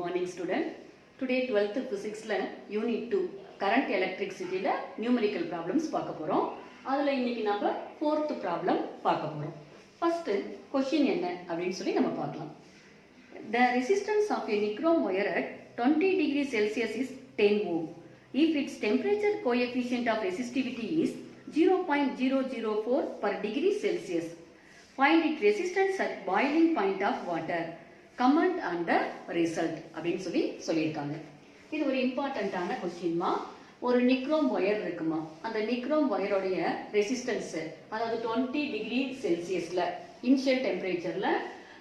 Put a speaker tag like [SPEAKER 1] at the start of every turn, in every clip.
[SPEAKER 1] morning student. Today 12th physics unit 2 current electricity numerical problems பார்க்க போறோம். அதுல இன்னைக்கு நம்ம 4th problem பார்க்க போறோம். First question என்ன அப்படினு சொல்லி நம்ம பார்க்கலாம். The resistance of a nichrome wire at 20 degrees Celsius is 10 ohm. If its temperature coefficient of resistivity is 0.004 per degree Celsius, find its resistance at boiling point of water. Comment on the result அப்படின்னு சொல்லியிருக்காங்க. இது ஒரு இம்பார்ட்டன்டான கொஸ்டின்மா. ஒரு nichrome wire இருக்குமா, அந்த nichrome ஒயரோடைய resistance அதாவது 20 degree செல்சியஸ்ல initial டெம்பரேச்சர்ல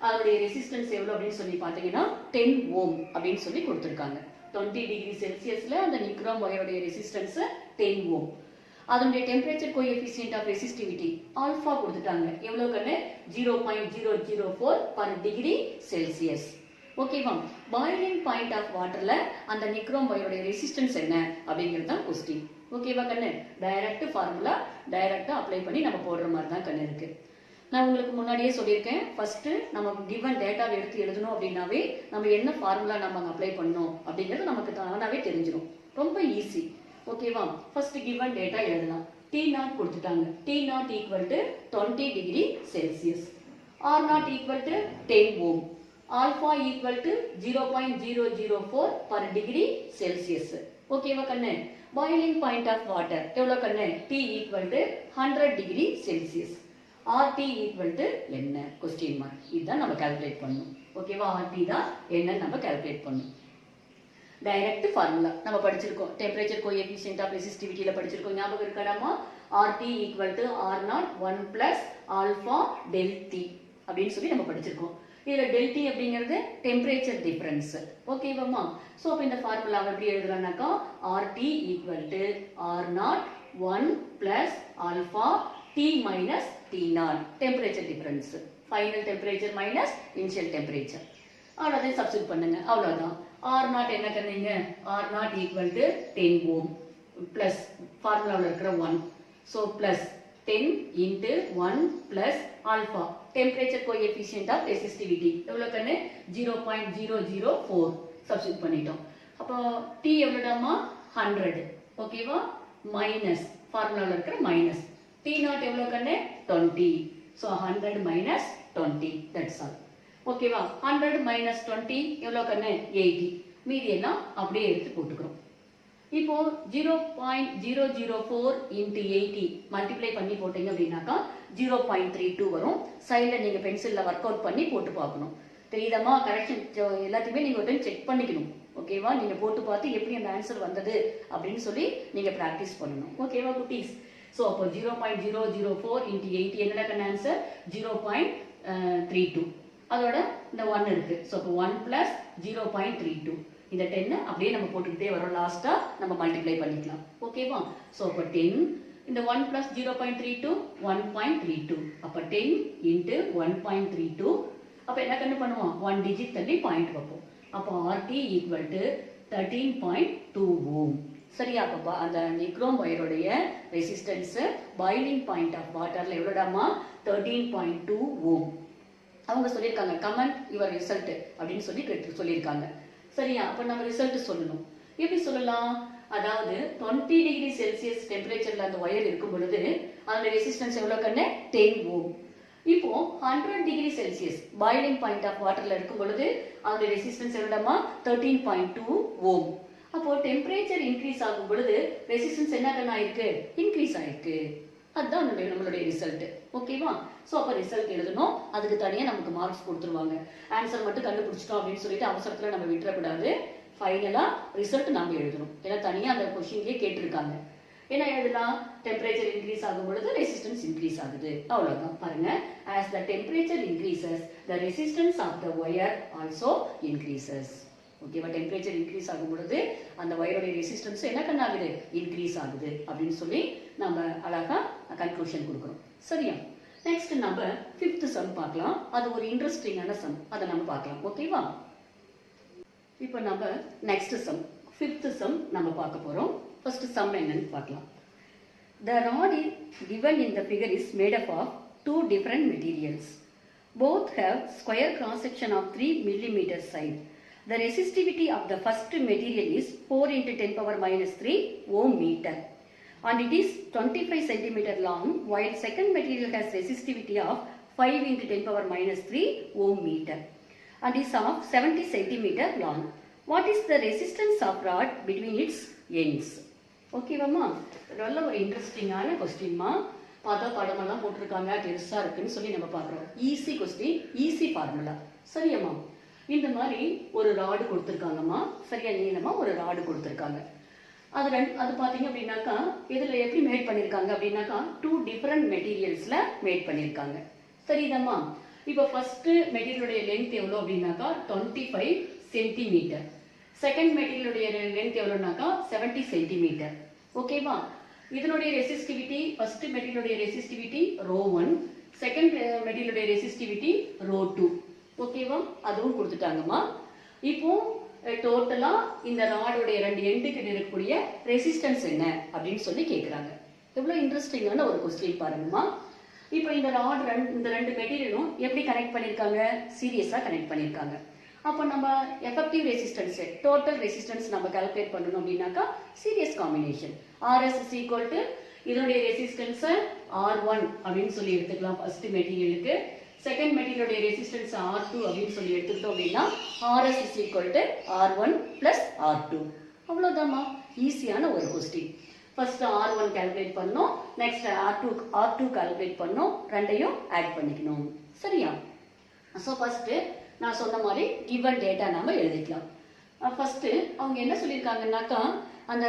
[SPEAKER 1] அதோடைய ரெசிஸ்டன்ஸ் எவ்வளவு அப்படின்னு சொல்லி பார்த்தீங்கன்னா 10 ஓம் அப்படின்னு சொல்லி கொடுத்துருக்காங்க. 20 டிகிரி செல்சியஸ்ல அந்த நிக்ரோம் ஒயரோடைய ரெசிஸ்டன்ஸ் 10 ஓம். அதனுடைய temperature coefficient of resistivity alpha கொடுத்துட்டாங்க. எவ்வளவு கண்ணு 0.004 per டிகிரி செல்சியஸ். ஓகேவா? பாயிலிங் பாயிண்ட் ஆஃப் வாட்டர்ல அந்த நிக்ரோம் ஒயரோட ரெசிஸ்டன்ஸ் என்ன அப்படிங்கிறது தான் கொஸ்டின். ஓகேவா கண்ணு? டைரக்ட் ஃபார்முலா டைரக்டா அப்ளை பண்ணி நம்ம போடுற மாதிரி தான் கண்ணு இருக்கு. நான் உங்களுக்கு முன்னாடியே சொல்லியிருக்கேன், ஃபர்ஸ்ட் நம்ம கிவன் டேட்டாவை எடுத்து எழுதணும் அப்படின்னாவே நம்ம என்ன ஃபார்முலா நம்ம அப்ளை பண்ணணும் அப்படிங்கிறது நமக்கு தானாவே தெரிஞ்சிடும். ரொம்ப ஈஸி. ஓகேவா? ஃபர்ஸ்ட் கிவன் டேட்டா எழுதலாம். T0 கொடுத்துட்டாங்க. T0 equal to 20 degree Celsius. R0 equal to 10 ohm. Alpha equal to 0.004 per degree Celsius. ஓகேவா கண்ணு? பாயிலிங் பாயிண்ட் ஆஃப் வாட்டர் எவ்வளவு கண்ணு? T equal to 100 degree Celsius. RT equal to என்ன? Question mark. இதுதான் நம்ம calculate பண்ணணும். ஓகேவா? RT தான் என்ன நம்ம கால்குலேட் பண்ணணும். டைரக்ட் ஃபார்முலா நம்ம படிச்சிருக்கோம். டெம்பரேச்சர் கோஎஃபிஷியன்ட் ஆஃப் ரெசிஸ்டிவிட்டில படிச்சிருக்கோம். ஞாபகம் இருக்காடாமா? RT equal to R0 1 plus alpha del T அப்படின்னு சொல்லி நம்ம படிச்சிருக்கோம். இதுல del T அப்படிங்கிறது டெம்பரேச்சர் டிஃபரன்ஸ். ஓகேவாமா? சோ அப்ப இந்த ஃபார்முலாவை எப்படி எழுதலாம்னாக்கா RT equal to R0 1 plus alpha T minus T0 temperature difference. Final temperature minus initial temperature. அவ்வளவுதான் சப்ஸ்டிட்யூட் பண்ணுங்க. அவ்வளவுதான். R0 என்ன கண்ணீங்க? R0 equal to 10 ohm plus ஃபார்முலாவில் இருக்கிற 1. So plus 10 into 1 plus alpha temperature coefficient of resistivity எவ்வளோ கண்ணு? 0.004 substitute பண்ணிட்டோம். அப்போ T எவ்வளோடாமா? 100. ஓகேவா? மைனஸ் ஃபார்முலாவில் இருக்கிற மைனஸ் T0 எவ்வளோ கண்ணு? 20. So 100 minus 20. That's all. ஓகேவா? 100 minus 20 எவ்வளோ கண்ணு? 80. மீதி எல்லாம் அப்படியே எடுத்து போட்டுக்கிறோம். இப்போ 0.004 into 80 மல்டிப்ளை பண்ணி போட்டீங்க அப்படின்னாக்கா 0.32 வரும். சைடில் நீங்கள் பென்சிலில் ஒர்க் அவுட் பண்ணி போட்டு பார்க்கணும். தெரியுதாமா? கரெக்ஷன் எல்லாத்தையுமே நீங்கள் ஒரு டைம் செக் பண்ணிக்கணும். ஓகேவா? நீங்கள் போட்டு பார்த்து எப்படி அந்த ஆன்சர் வந்தது அப்படின்னு சொல்லி நீங்கள் ப்ராக்டிஸ் பண்ணணும். ஓகேவா குட்டீஸ்? ஸோ அப்போ 0.004 into 80 என்னடா கண்ண ஆன்சர்? 0.32. அதோட இந்த 1 இருக்கு. ஸோ அப்போ 1 பிளஸ் 0.32 இந்த 10 அப்படியே நம்ம போட்டுக்கிட்டே வரோம். லாஸ்டா நம்ம மல்டிப்ளை பண்ணிக்கலாம். ஓகேவா? ஸோ அப்போ 10 இந்த 1 பிளஸ் 0.32 1.32. அப்போ 10 இன்ட்டு 1.32. அப்போ என்ன கண்ணு பண்ணுவோம்? 1 டிஜிட் தள்ளி பாயிண்ட் வைப்போம். அப்போ RT ஈக்குவல் டு 13.2 ஓம். சரியா? அப்போ அந்த நிக்ரோம் ஒயருடைய ரெசிஸ்டன்ஸ் பாயிலிங் பாயிண்ட் ஆஃப் வாட்டர்ல எவ்வளோடாமா? 13.2 ஓம். அவங்க சொல்லியிருக்காங்க கமெண்ட் யுவர் ரிசல்ட் அப்படின்னு சொல்லி சொல்லியிருக்காங்க. சரியா? அப்போ நம்ம ரிசல்ட் சொல்லணும். எப்படி சொல்லலாம்? அதாவது 20 டிகிரி செல்சியஸ் டெம்பரேச்சர்ல அந்த ஒயர் இருக்கும் பொழுது அதோட ரெசிஸ்டன்ஸ் எவ்வளவு கண்ணு? 10 ஓம். இப்போ 100 degree Celsius boiling point of வாட்டர்ல இருக்கும் பொழுது அதோட ரெசிஸ்டன்ஸ் எவ்வளவுமா? 13.2 ஓம். அப்போ டெம்பரேச்சர் இன்க்ரீஸ் ஆகும் பொழுது ரெசிஸ்டன்ஸ் என்ன கண்ணா ஆயிருக்கு? இன்க்ரீஸ் ஆயிருக்கு. அதுதான் நம்மளுடைய ரிசல்ட். ஓகேவா? ஸோ அப்போ ரிசல்ட் எழுதணும். அதுக்கு தனியாக நமக்கு மார்க்ஸ் கொடுத்துருவாங்க. ஆன்சர் மட்டும் கண்டுபிடிச்சிட்டோம் அப்படின்னு சொல்லிட்டு அவசரத்தில் நம்ம விட்டுறக்கூடாது. ஃபைனலாக ரிசல்ட் நம்ம எழுதணும். ஏன்னா தனியாக அந்த கொஸ்டின்லேயே கேட்டிருக்காங்க. என்ன எழுதலாம்? டெம்பரேச்சர் இன்க்ரீஸ் ஆகும் பொழுது ரெசிஸ்டன்ஸ் இன்க்ரீஸ் ஆகுது. அவ்வளோதான். பாருங்க, as the temperature increases the resistance of the wire also increases. ஓகேவா? டெம்பரேச்சர் இன்க்ரீஸ் ஆகும் பொழுது அந்த வயரோட ரெசிஸ்டன்ஸ் என்ன கண்ணாகுது? இன்க்ரீஸ் ஆகுது அப்படின்னு சொல்லி நம்ம அழகா கன்க்ளூஷன் கொடுக்குறோம். சரியா? நெக்ஸ்ட் நம்ம 5th சம் பார்க்கலாம். அது ஒரு இன்ட்ரெஸ்டிங்கான சம். அதை நம்ம பார்க்கலாம். ஓகேவா? இப்போ நம்ம நெக்ஸ்ட் சம் 5th சம் நம்ம பார்க்க போறோம். ஃபர்ஸ்ட் சம் என்னன்னு பார்க்கலாம். The rod given in the figure is made up of two different materials. Both have square cross section of 3 mm side. The resistivity of the first material is 4 into 10 power minus 3 ohm meter and it is 25 centimeter long, while second material has resistivity of 5 into 10 power minus 3 ohm meter and is of 70 centimeter long. What is the resistance of rod between its ends? Okay, வாமா, நல்ல ஒரு இன்ட்ரெஸ்டிங்கான கொஸ்டின்மா. பார்த்தா படமெல்லாம் போட்டிருக்காங்க, பெருசாக இருக்குன்னு சொல்லி நம்ம பார்க்குறோம். Easy question, easy formula. சரியாம்மா? இந்த மாதிரி ஒரு ராடு கொடுத்துருக்காங்கம்மா. சரியா நீளமாக ஒரு ராடு கொடுத்துருக்காங்க. அது பார்த்தீங்க அப்படின்னாக்கா இதில் எப்படி மேட் பண்ணியிருக்காங்க அப்படின்னாக்கா 2 டிஃப்ரெண்ட் மெட்டீரியல்ஸில் மேட் பண்ணியிருக்காங்க. சரிதாம்மா? இப்போ ஃபர்ஸ்ட் மெட்டீரியலுடைய லென்த் எவ்வளோ அப்படின்னாக்கா 25 சென்டிமீட்டர். செகண்ட் மெட்டீரியலுடைய லென்த் எவ்வளோனாக்கா 70 சென்டிமீட்டர். ஓகேவா? இதனுடைய ரெசிஸ்டிவிட்டி, ஃபர்ஸ்ட் மெட்டீரியலுடைய ரெசிஸ்டிவிட்டி ρ1, செகண்ட் மெட்டீரியலுடைய ரெசிஸ்டிவிட்டி ρ2. ஓகேவா? அதுவும் கொடுத்துட்டாங்கம்மா. இப்போ டோட்டலா இந்த ராடுடைய 2 எண்டுக்கு இருக்கக்கூடிய ரெசிஸ்டன்ஸ் என்ன அப்படின்னு சொல்லி கேட்குறாங்க. எவ்வளோ இன்ட்ரெஸ்டிங்கான ஒரு கொஸ்டின் பாருங்கம்மா. இப்போ இந்த இந்த 2 மெட்டீரியலும் எப்படி கனெக்ட் பண்ணியிருக்காங்க? சீரியஸாக கனெக்ட் பண்ணியிருக்காங்க. அப்போ நம்ம எஃபெக்டிவ் ரெசிஸ்டன்ஸ், டோட்டல் ரெசிஸ்டன்ஸ் நம்ம கால்குலேட் பண்ணணும் அப்படின்னாக்கா series combination RS is equal to இதனுடைய ரெசிஸ்டன்ஸை R1 அப்படின்னு சொல்லி எடுத்துக்கலாம் ஃபர்ஸ்ட் மெட்டீரியலுக்கு. செகண்ட் மெட்டீரியலுடைய ரெசிஸ்டன்ஸ் R2 அப்படின்னு சொல்லி எடுத்துக்கிட்டோம் அப்படின்னா RS is equal to R1 plus R2. அவ்வளோதாம்மா, ஈஸியான ஒரு கொஸ்டின். ஃபர்ஸ்ட் R1 கால்குலேட் பண்ணோம், நெக்ஸ்ட் R2 கால்குலேட் பண்ணோம், ரெண்டையும் ஆட் பண்ணிக்கணும். சரியா? ஸோ ஃபர்ஸ்ட் நான் சொன்ன மாதிரி கிவன் டேட்டா நாம எழுதிக்கலாம். ஃபர்ஸ்ட் அவங்க என்ன சொல்லியிருக்காங்கன்னாக்கா அந்த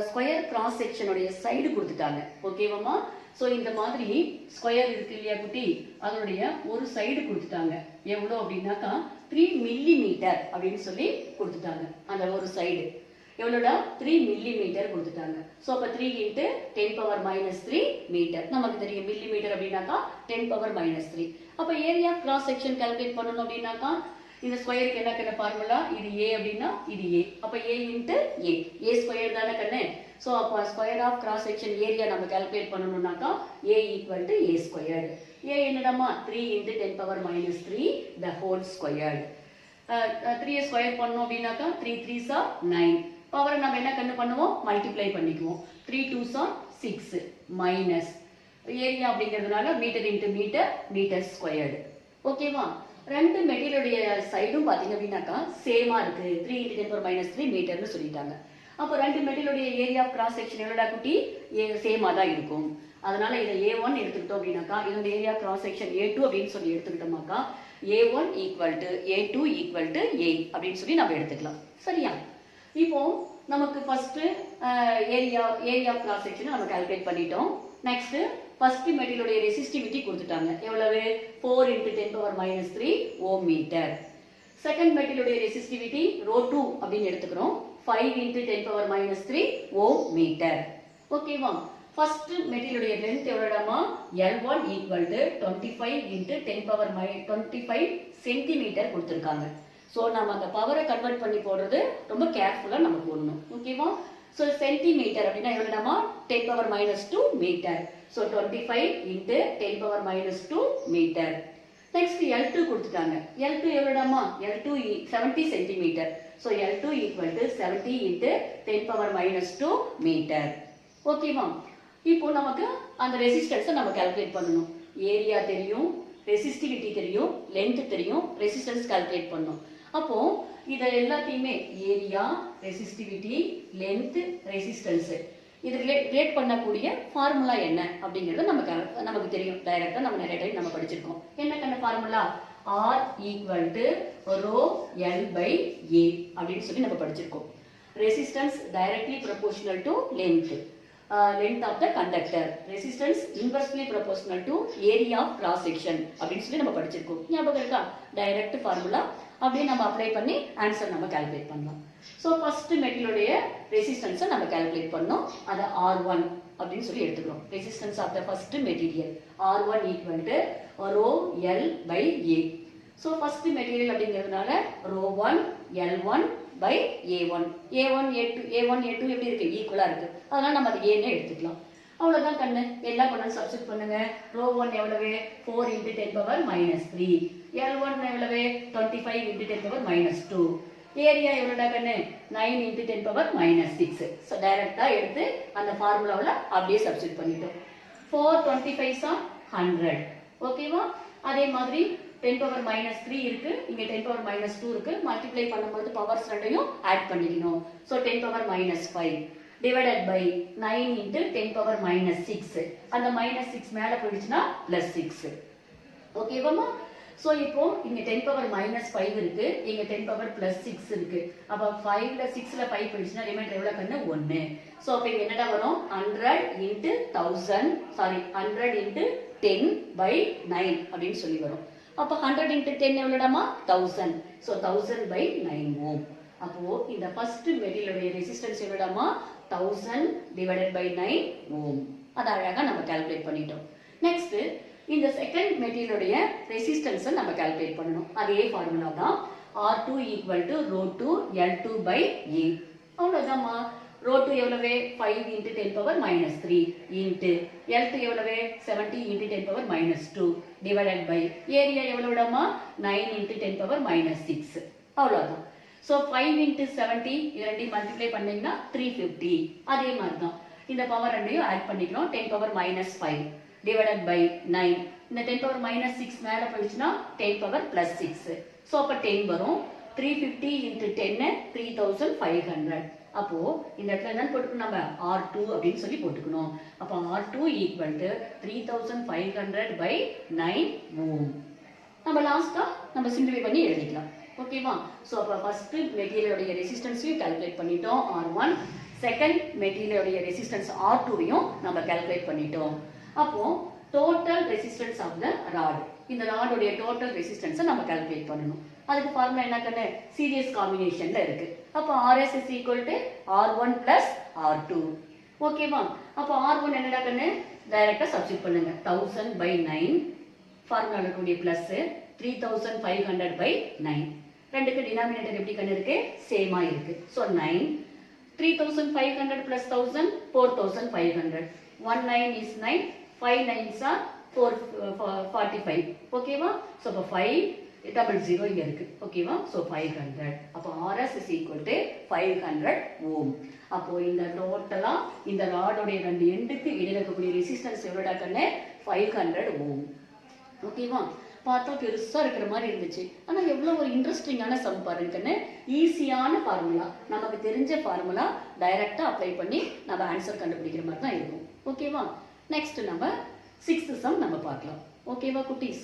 [SPEAKER 1] ஸ்கொயர் கிராஸ் செக்ஷனுடைய சைடு கொடுத்துட்டாங்க. ஓகேவாம்மா? ஸோ இந்த மாதிரி ஸ்கொயர் இருக்கு இல்லையா குட்டி, அதனுடைய ஒரு சைடு கொடுத்துட்டாங்க. எவ்வளோ அப்படின்னாக்கா 3 மில்லிமீட்டர் அப்படின்னு சொல்லி கொடுத்துட்டாங்க. அந்த ஒரு சைடு எவ்வளோடா 3 மில்லிமீட்டர் கொடுத்துட்டாங்க. ஸோ அப்போ 3 இன்ட்டு 10 பவர் மைனஸ் 3 மீட்டர். நமக்கு தெரியும் மில்லிமீட்டர் அப்படின்னாக்கா 10 பவர் மைனஸ் 3. அப்போ ஏரியா கிராஸ் செக்ஷன் கால்குலேட் பண்ணணும் அப்படின்னாக்கா இந்த ஸ்கொயருக்கு என்ன ஃபார்முலா? இது ஏ அப்படின்னா இது ஏ. அப்போ ஏ இன்ட்டு ஏ ஸ்கொயர் தானே கண்ணு. ஸோ அப்போ square of cross section area நம்ம கால்குலேட் பண்ணணும்னாக்கா A equal to A square. A என்னடாமா 3 into 10 power minus 3 the whole square. 3 square பண்ணோம் அப்படின்னாக்கா 3 3s are 9. பவரை நம்ம என்ன கண்ணு பண்ணுவோம்? மல்டிப்ளை பண்ணிக்குவோம். 3 2s are 6 மைனஸ் ஏரியா அப்படிங்கிறதுனால மீட்டர் இன்ட்டு மீட்டர் ஸ்கொயர்டு. ஓகேவா? 2 மெட்டீரியலுடைய சைடும் பார்த்தீங்க அப்படின்னாக்கா சேமா இருக்கு. 3 இன்ட்டு 10 பவர் மைனஸ் 3 மீட்டர்னு சொல்லிட்டாங்க. அப்போ 2 மெட்டீரியலுடைய ஏரியா ஆஃப் கிராஸ் செக்ஷன் எவ்வளோடா குட்டி? சேமா தான் இருக்கும். அதனால இதை A1 எடுத்துக்கிட்டோம் அப்படின்னாக்கா இதோட ஏரியா கிராஸ் செக்ஷன் A2 அப்படின்னு சொல்லி எடுத்துக்கிட்டோமாக்கா A1 equal to A2 equal to A அப்படின்னு சொல்லி நம்ம எடுத்துக்கலாம். சரியா? இப்போ நமக்கு ஃபர்ஸ்ட் ஏரியா கிராஸ் செக்ஷனை நம்ம கால்குலேட் பண்ணிட்டோம். நெக்ஸ்ட் ஃபர்ஸ்ட் மெட்டீரியலுடைய ரெசிஸ்டிவிட்டி கொடுத்துட்டாங்க. எவ்வளவு? 4 into 10 power minus 3 ohm metre. Second மெட்டீரியலுடைய ரெசிஸ்டிவிட்டி ρ2 அப்படின்னு எடுத்துக்கிறோம். 5 into 10 power minus 3 ohm metre. ஓகேவா? ஃபர்ஸ்ட் மெட்டீரியலுடைய லென்த் எவ்வளோடாமா? L1 equal to 25 into 10 power 25 centimetre கொடுத்துருக்காங்க. ஸோ நம்ம அந்த பவரை கன்வெர்ட் பண்ணி போடுறது ரொம்ப கேர்ஃபுல்லாக நம்ம போடணும். ஓகேவா? ஸோ சென்டிமீட்டர் அப்படின்னா எவ்வளோடாமா? 10 power minus 2 metre. So 25 into 10 power minus 2 metre. Next L2 கொடுத்துட்டாங்க. L2 எவ்வளோடாமா? L2 70 centimetre. So L2 equal to 70 into 10 power minus 2 metre. ஓகேவா? இப்போ நமக்கு அந்த ரெசிஸ்டன்ஸை நம்ம கால்குலேட் பண்ணணும். ஏரியா தெரியும், ரெசிஸ்டிவிட்டி தெரியும், லென்த் தெரியும், ரெசிஸ்டன்ஸ் கால்குலேட் பண்ணணும். அப்போ இதை எல்லாத்தையுமே ஏரியா, ரெசிஸ்டிவிட்டி, லென்த், ரெசிஸ்டன்ஸ் இது ரிலேட் பண்ணக்கூடிய ஃபார்முலா என்ன அப்படிங்கிறது நமக்கு தெரியும். டைரக்டா நம்ம நிறைய டைம் நம்ம படிச்சிருக்கோம். என்ன கண்ண formula? R equal to ρ L by A அப்படின்னு சொல்லி நம்ம படிச்சிருக்கோம். Resistance directly proportional to length. Length of the conductor, resistance inversely proportional to area of cross section அப்படின்னு சொல்லி நம்ம படிச்சிருக்கோம். ஞாபகம் இருக்கா? டைரக்ட் ஃபார்முலா அப்படியே நம்ம அப்ளை பண்ணி ஆன்சர் நம்ம கால்குலேட் பண்ணலாம். ஸோ ஃபர்ஸ்ட் மெட்டீரியலுடைய ரெசிஸ்டன்ஸை நம்ம கால்குலேட் பண்ணோம். அதை R1 அப்படின்னு சொல்லி எடுத்துக்கிறோம். Resistance of the first material R1 equal to ρ L by A. So first material அப்படிங்கிறதுனால ρ1 L1 by A1. A1 A2 எப்படி இருக்கு? ஈக்குவலா இருக்கு. அதனால நம்ம அது ஏன்னு எடுத்துக்கலாம். அவ்வளவுதான் கண்ணு. எல்லாம் கொண்டு சப்ஸ்டிட் பண்ணுங்க. ρ1 எவ்வளவு? 4 into 10 power minus 3. L1 எவ்வளவு? 25 into 10 power minus 2. ஏரியா எவ்வளோடா கண்ணு 9 into 10 power minus 6. ஸோ டைரக்டாக எடுத்து அந்த ஃபார்முலாவில் அப்படியே சப்ஸ்டிட் பண்ணிட்டோம். 4 25s are 100. ஓகேவா? அதே மாதிரி 10 power minus 3 இருக்கு, இங்கே 10 power minus 2 இருக்கு. மல்டிப்ளை பண்ணும்போது பவர்ஸ் ரெண்டையும் ஆட் பண்ணிக்கணும். So 10 power minus 5 divided by 9 into 10 power minus 6. அந்த minus 6 மேலே போயிடுச்சுன்னா plus 6. ஓகேவாமா? ஸோ இப்போ இங்க 10 power minus 5 இருக்கு, இங்க 10 power plus 6 இருக்கு. அப்போ 5ல 6ல 5 போயிடுச்சுன்னா ரிமைண்டர் எவ்வளோ கண்ணு 1. ஸோ அப்போ இங்க என்னடா வரும் 100 into 1000 சாரி 100 into 10 by 9 அப்படின்னு சொல்லி வரும். அப்போ 100 into 10 எவ்வளோடாமா 1000. So 1000 by 9 ohm. அப்போ இந்த first மெட்டீரியலுடைய resistance எவ்வளோடாமா 1000 divided by 9 ohm. அதை அழகாக நம்ம கால்குலேட் பண்ணிட்டோம். நெக்ஸ்ட் இந்த செகண்ட் மெட்டீரியலுடைய ரெசிஸ்டன்ஸை நம்ம கால்குலேட் பண்ணணும். அதே ஃபார்முலா தான் R2 equal to ρ2 L2 by A. அவ்வளோதாம்மா. ρ2 எவ்வளவு 5 into 10 power minus 3 into L2 எவ்வளவு 70 into 10 power minus 2 divided by area எவ்வளவுடாமா 9 into 10 power minus 6. அவ்வளோதான். ஸோ 5 into 70 இது ரெண்டையும் மல்டிப்ளை பண்ணீங்கன்னா 350. அதே மாதிரி தான் இந்த பவர் ரெண்டையும் ஆட் பண்ணிக்கணும். 10 power minus 5 divided by 9. இந்த 10 power minus 6 மேலே போயிடுச்சுன்னா 10 power plus 6. ஸோ அப்போ 10 வரும். 350 into 10 3500. அப்போ இந்த இடத்துல என்ன போட்டுக்கணும் நம்ம R2 அப்படின்னு சொல்லி போட்டுக்கணும். அப்போ R2 equal to 3500 by 9 ohm. நம்ம லாஸ்டா நம்ம சிம்பிளிஃபை பண்ணி எழுதிக்கலாம். ஓகேவா? ஸோ அப்போ ஃபர்ஸ்ட் மெட்டீரியலுடைய ரெசிஸ்டன்ஸையும் கால்குலேட் பண்ணிட்டோம் R1. செகண்ட் மெட்டீரியலுடைய ரெசிஸ்டன்ஸ் R2வையும் நம்ம கால்குலேட் பண்ணிட்டோம். அப்போ total resistance of the rod, இந்த ராடோடைய டோட்டல் ரெசிஸ்டன்ஸை நம்ம கால்குலேட் பண்ணணும். அதுக்கு ஃபார்முலா என்ன கண்ணு சீரியஸ் காம்பினேஷன்ல இருக்கு. அப்போ RS is equal to R1 plus R2. ஓகேவா? அப்போ R1 என்னடா கண்ணு டைரக்டா சப்ஸ்டிட் பண்ணுங்க. 1000 by 9 ஃபார்முலா இருக்கக்கூடிய பிளஸ் 3500 by 9. ரெண்டுக்கு டினாமினேட்டர் எப்படி கண்ணு இருக்கு சேமா இருக்கு. So 9 3500 plus 1000 4500. 1 9 is 9, 5 9s are 45. ஓகேவா? ஸோ அப்போ 500 இங்க இருக்கு. ஓகேவா? ஸோ 500. அப்போ RS is equal to 500 ohm. அப்போ இந்த டோட்டலா இந்த ராடோடைய ரெண்டு எண்டுக்கு இடையில இருக்கக்கூடிய ரெசிஸ்டன்ஸ் எவ்வளோடா கண்ணு 500 ohm. ஓகேவா? பார்த்தா பெருசா இருக்கிற மாதிரி இருந்துச்சு. ஆனா எவ்வளவு ஒரு இன்ட்ரெஸ்டிங்கான சம் பாருங்கன்னு. ஈஸியான ஃபார்முலா, நமக்கு தெரிஞ்ச ஃபார்முலா டைரக்டா அப்ளை பண்ணி நம்ம ஆன்சர் கண்டுபிடிக்கிற மாதிரி தான் இருக்கும். ஓகேவா? நெக்ஸ்ட் நம்ம 6th சம் நம்ம பார்க்கலாம். ஓகேவா குட்டீஸ்?